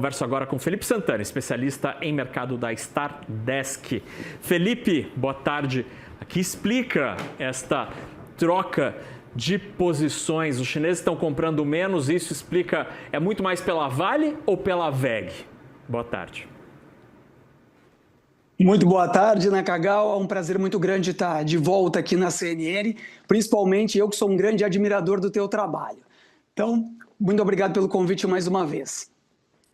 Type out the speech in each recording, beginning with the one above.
converso agora com Felipe Santana, especialista em mercado da StarDesk. Felipe, boa tarde. Aqui explica esta troca de posições. Os chineses estão comprando menos, isso explica, é muito mais pela Vale ou pela WEG? Boa tarde. Muito boa tarde, Nakagawa. É um prazer muito grande estar de volta aqui na CNN, principalmente eu que sou um grande admirador do teu trabalho. Então, muito obrigado pelo convite mais uma vez.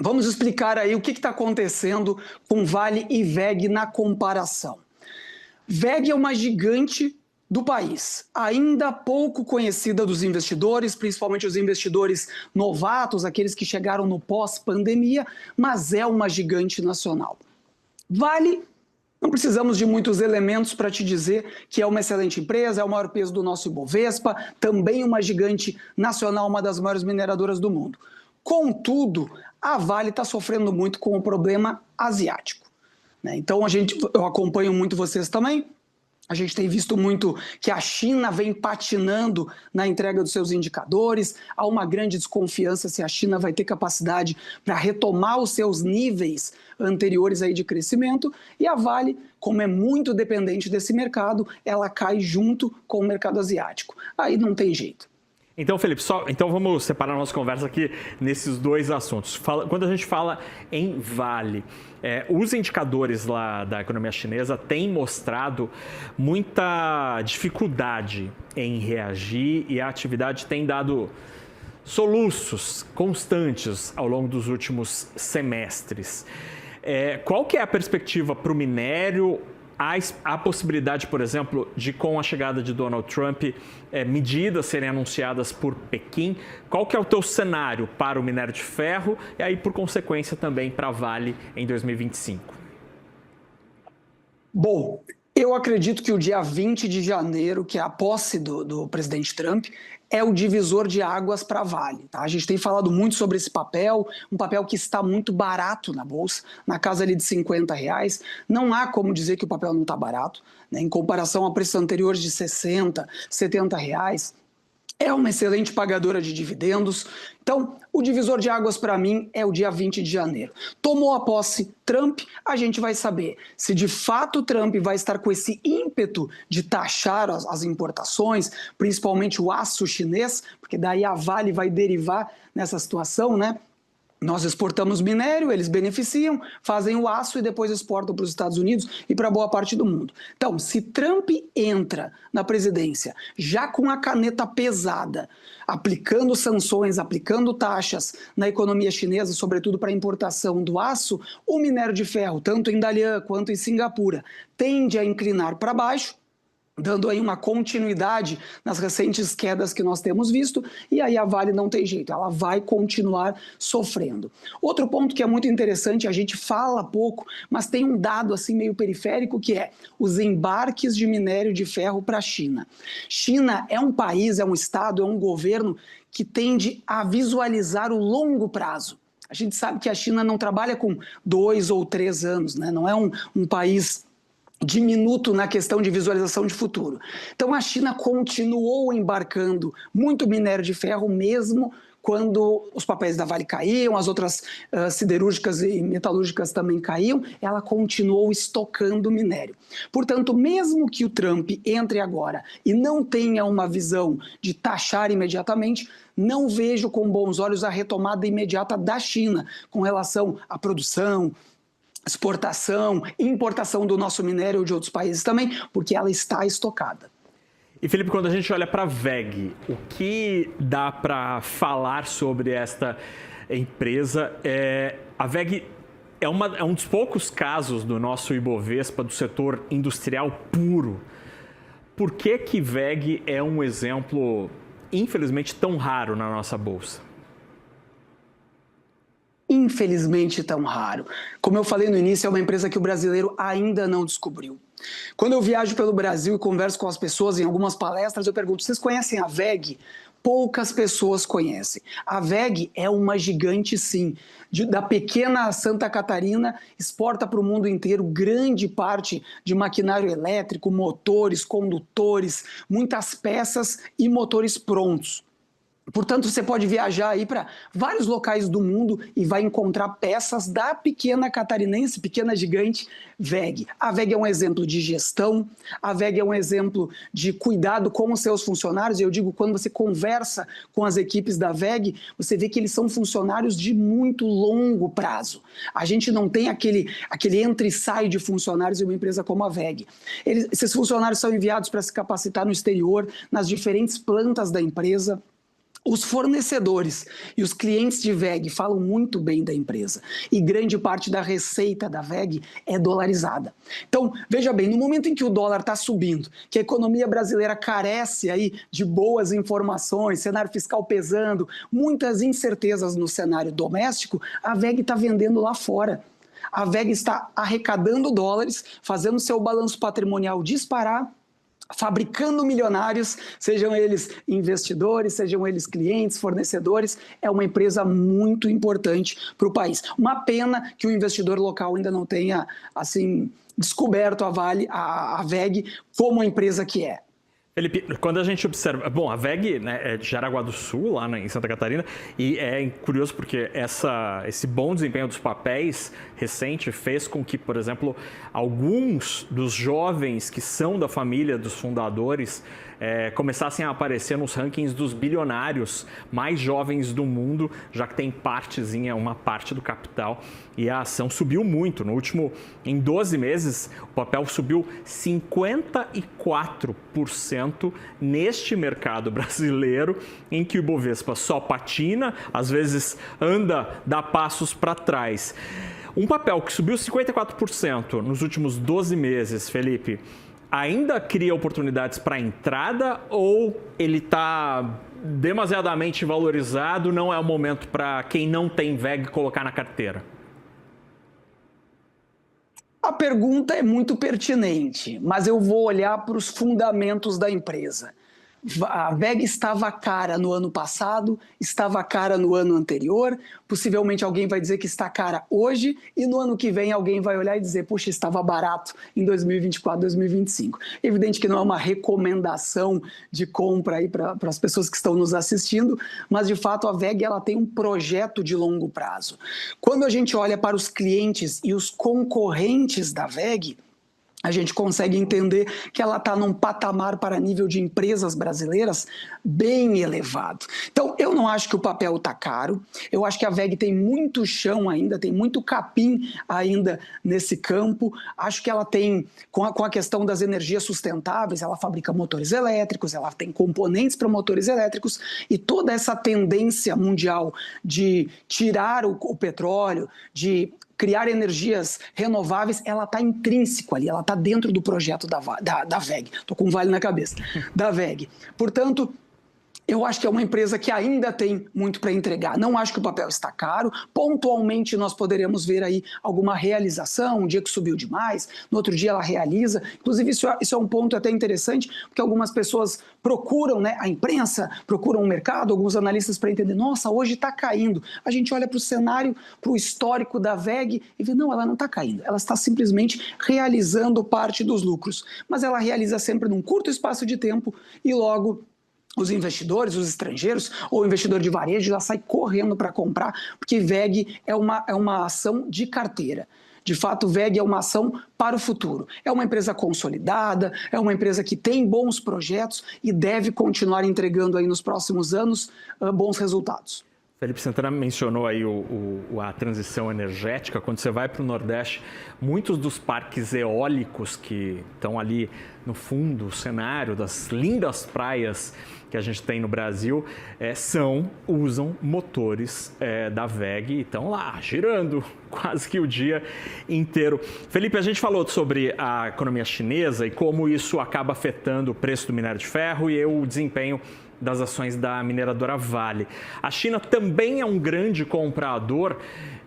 Vamos explicar aí o que está acontecendo com Vale e WEG na comparação. WEG é uma gigante do país, ainda pouco conhecida dos investidores, principalmente os investidores novatos, aqueles que chegaram no pós-pandemia, mas é uma gigante nacional. Vale, não precisamos de muitos elementos para te dizer que é uma excelente empresa, é o maior peso do nosso Ibovespa, também uma gigante nacional, uma das maiores mineradoras do mundo. Contudo, a Vale está sofrendo muito com o problema asiático, né? Então, eu acompanho muito vocês também. A gente tem visto muito que a China vem patinando na entrega dos seus indicadores. Há uma grande desconfiança se a China vai ter capacidade para retomar os seus níveis anteriores aí de crescimento. E a Vale, como é muito dependente desse mercado, ela cai junto com o mercado asiático. Aí não tem jeito. Então, Felipe, então vamos separar a nossa conversa aqui nesses dois assuntos. Quando a gente fala em Vale, os indicadores lá da economia chinesa têm mostrado muita dificuldade em reagir e a atividade tem dado soluços constantes ao longo dos últimos semestres. Qual que é a perspectiva para o minério? Há possibilidade, por exemplo, de com a chegada de Donald Trump, medidas serem anunciadas por Pequim. Qual que é o teu cenário para o minério de ferro e aí, por consequência, também para a Vale em 2025? Bom, eu acredito que o dia 20 de janeiro, que é a posse do presidente Trump, é o divisor de águas para a Vale. Tá? A gente tem falado muito sobre esse papel, um papel que está muito barato na Bolsa, na casa ali de R$50. Não há como dizer que o papel não está barato, né? Em comparação a preços anteriores de R$60, R$70. É uma excelente pagadora de dividendos. Então, o divisor de águas para mim é o dia 20 de janeiro. Tomou a posse Trump, a gente vai saber se de fato Trump vai estar com esse ímpeto de taxar as importações, principalmente o aço chinês, porque daí a Vale vai derivar nessa situação, né? Nós exportamos minério, eles beneficiam, fazem o aço e depois exportam para os Estados Unidos e para boa parte do mundo. Então, se Trump entra na presidência já com a caneta pesada, aplicando sanções, aplicando taxas na economia chinesa, sobretudo para a importação do aço, o minério de ferro, tanto em Dalian quanto em Singapura, tende a inclinar para baixo, dando aí uma continuidade nas recentes quedas que nós temos visto, e aí a Vale não tem jeito, ela vai continuar sofrendo. Outro ponto que é muito interessante, a gente fala pouco, mas tem um dado assim meio periférico, que é os embarques de minério de ferro para a China. China é um país, é um estado, é um governo que tende a visualizar o longo prazo. A gente sabe que a China não trabalha com 2 ou 3 anos, né? Não é um país diminuto na questão de visualização de futuro. Então a China continuou embarcando muito minério de ferro mesmo quando os papéis da Vale caíam, as outras siderúrgicas e metalúrgicas também caíam, ela continuou estocando minério. Portanto, mesmo que o Trump entre agora e não tenha uma visão de taxar imediatamente, não vejo com bons olhos a retomada imediata da China com relação à produção, exportação, importação do nosso minério de outros países também, porque ela está estocada. E Felipe, quando a gente olha para a WEG, o que dá para falar sobre esta empresa? A WEG é um dos poucos casos do nosso Ibovespa, do setor industrial puro. Por que WEG é um exemplo, infelizmente, tão raro na nossa bolsa? Infelizmente tão raro. Como eu falei no início, é uma empresa que o brasileiro ainda não descobriu. Quando eu viajo pelo Brasil e converso com as pessoas em algumas palestras, eu pergunto, vocês conhecem a WEG? Poucas pessoas conhecem. A WEG é uma gigante, sim. Da pequena Santa Catarina, exporta para o mundo inteiro grande parte de maquinário elétrico, motores, condutores, muitas peças e motores prontos. Portanto, você pode viajar aí para vários locais do mundo e vai encontrar peças da pequena catarinense, pequena gigante WEG. A WEG é um exemplo de gestão, a WEG é um exemplo de cuidado com os seus funcionários. Eu digo, quando você conversa com as equipes da WEG, você vê que eles são funcionários de muito longo prazo. A gente não tem aquele entra e sai de funcionários em uma empresa como a WEG. Esses funcionários são enviados para se capacitar no exterior, nas diferentes plantas da empresa. Os fornecedores e os clientes de WEG falam muito bem da empresa e grande parte da receita da WEG é dolarizada. Então, veja bem, no momento em que o dólar está subindo, que a economia brasileira carece aí de boas informações, cenário fiscal pesando, muitas incertezas no cenário doméstico, a WEG está vendendo lá fora. A WEG está arrecadando dólares, fazendo seu balanço patrimonial disparar, fabricando milionários, sejam eles investidores, sejam eles clientes, fornecedores. É uma empresa muito importante para o país. Uma pena que o investidor local ainda não tenha assim descoberto a WEG como a empresa que é. Felipe, quando a gente observa... Bom, a WEG, né, é de Jaraguá do Sul, lá em Santa Catarina, e é curioso porque esse bom desempenho dos papéis recente fez com que, por exemplo, alguns dos jovens que são da família dos fundadores começassem a aparecer nos rankings dos bilionários mais jovens do mundo, já que tem uma parte do capital, e a ação subiu muito. Em 12 meses, o papel subiu 54% neste mercado brasileiro, em que o Ibovespa só patina, às vezes dá passos para trás. Um papel que subiu 54% nos últimos 12 meses, Felipe, ainda cria oportunidades para entrada ou ele está demasiadamente valorizado, não é o momento para quem não tem WEG colocar na carteira? A pergunta é muito pertinente, mas eu vou olhar para os fundamentos da empresa. A WEG estava cara no ano passado, estava cara no ano anterior, possivelmente alguém vai dizer que está cara hoje e no ano que vem alguém vai olhar e dizer, puxa, estava barato em 2024, 2025. Evidente que não é uma recomendação de compra aí para as pessoas que estão nos assistindo, mas de fato a WEG ela tem um projeto de longo prazo. Quando a gente olha para os clientes e os concorrentes da WEG, a gente consegue entender que ela está num patamar para nível de empresas brasileiras bem elevado. Então, eu não acho que o papel está caro, eu acho que a WEG tem muito chão ainda, tem muito capim ainda nesse campo. Acho que ela tem, com a questão das energias sustentáveis, ela fabrica motores elétricos, ela tem componentes para motores elétricos e toda essa tendência mundial de tirar o petróleo, de criar energias renováveis, ela está intrínseco ali, ela está dentro do projeto da WEG. Estou com um vale na cabeça, da WEG. Portanto, eu acho que é uma empresa que ainda tem muito para entregar. Não acho que o papel está caro. Pontualmente nós poderemos ver aí alguma realização, um dia que subiu demais, no outro dia ela realiza. Inclusive isso é um ponto até interessante, porque algumas pessoas procuram, né, a imprensa, procuram o mercado, alguns analistas para entender, nossa, hoje está caindo. A gente olha para o cenário, para o histórico da WEG e vê, não, ela não está caindo. Ela está simplesmente realizando parte dos lucros. Mas ela realiza sempre num curto espaço de tempo e logo os investidores, os estrangeiros, ou o investidor de varejo já sai correndo para comprar, porque WEG é uma ação de carteira. De fato, WEG é uma ação para o futuro. É uma empresa consolidada, é uma empresa que tem bons projetos e deve continuar entregando aí nos próximos anos bons resultados. Felipe Santana mencionou aí a transição energética. Quando você vai para o Nordeste, muitos dos parques eólicos que estão ali no fundo, o cenário das lindas praias que a gente tem no Brasil, usam motores da WEG e estão lá, girando quase que o dia inteiro. Felipe, a gente falou sobre a economia chinesa e como isso acaba afetando o preço do minério de ferro e o desempenho das ações da mineradora Vale. A China também é um grande comprador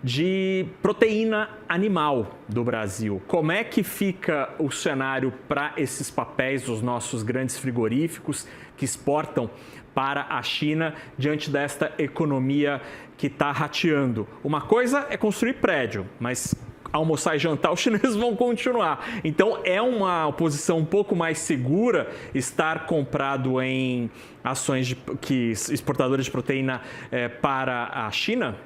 de proteína animal do Brasil. Como é que fica o cenário para esses papéis dos nossos grandes frigoríficos que exportam para a China diante desta economia que está rateando? Uma coisa é construir prédio, mas almoçar e jantar, os chineses vão continuar. Então é uma posição um pouco mais segura estar comprado em ações exportadores de proteína para a China?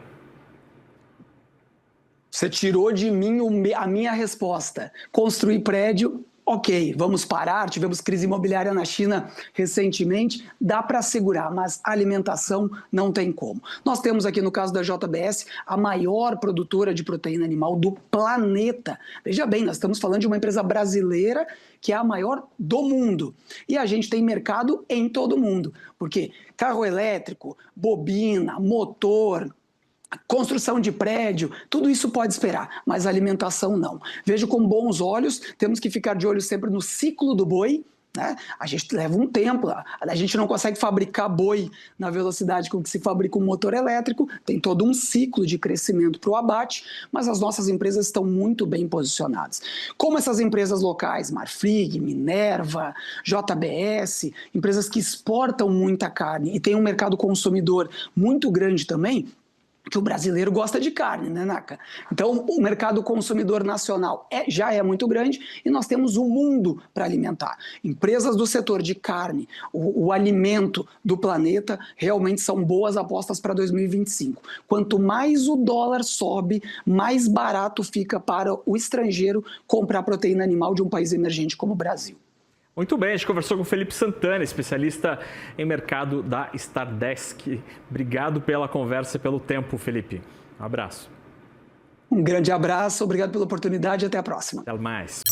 Você tirou de mim a minha resposta. Construir prédio, ok, vamos parar, tivemos crise imobiliária na China recentemente, dá para segurar, mas alimentação não tem como. Nós temos aqui no caso da JBS a maior produtora de proteína animal do planeta. Veja bem, nós estamos falando de uma empresa brasileira que é a maior do mundo. E a gente tem mercado em todo o mundo, porque carro elétrico, bobina, motor, construção de prédio, tudo isso pode esperar, mas alimentação não. Vejo com bons olhos, temos que ficar de olho sempre no ciclo do boi, né? A gente leva um tempo, a gente não consegue fabricar boi na velocidade com que se fabrica um motor elétrico, tem todo um ciclo de crescimento para o abate, mas as nossas empresas estão muito bem posicionadas. Como essas empresas locais, Marfrig, Minerva, JBS, empresas que exportam muita carne e têm um mercado consumidor muito grande também, que o brasileiro gosta de carne, né, Naka? Então, o mercado consumidor nacional já é muito grande e nós temos o mundo para alimentar. Empresas do setor de carne, o alimento do planeta, realmente são boas apostas para 2025. Quanto mais o dólar sobe, mais barato fica para o estrangeiro comprar proteína animal de um país emergente como o Brasil. Muito bem, a gente conversou com o Felipe Santana, especialista em mercado da Stardesk. Obrigado pela conversa e pelo tempo, Felipe. Um abraço. Um grande abraço, obrigado pela oportunidade e até a próxima. Até mais.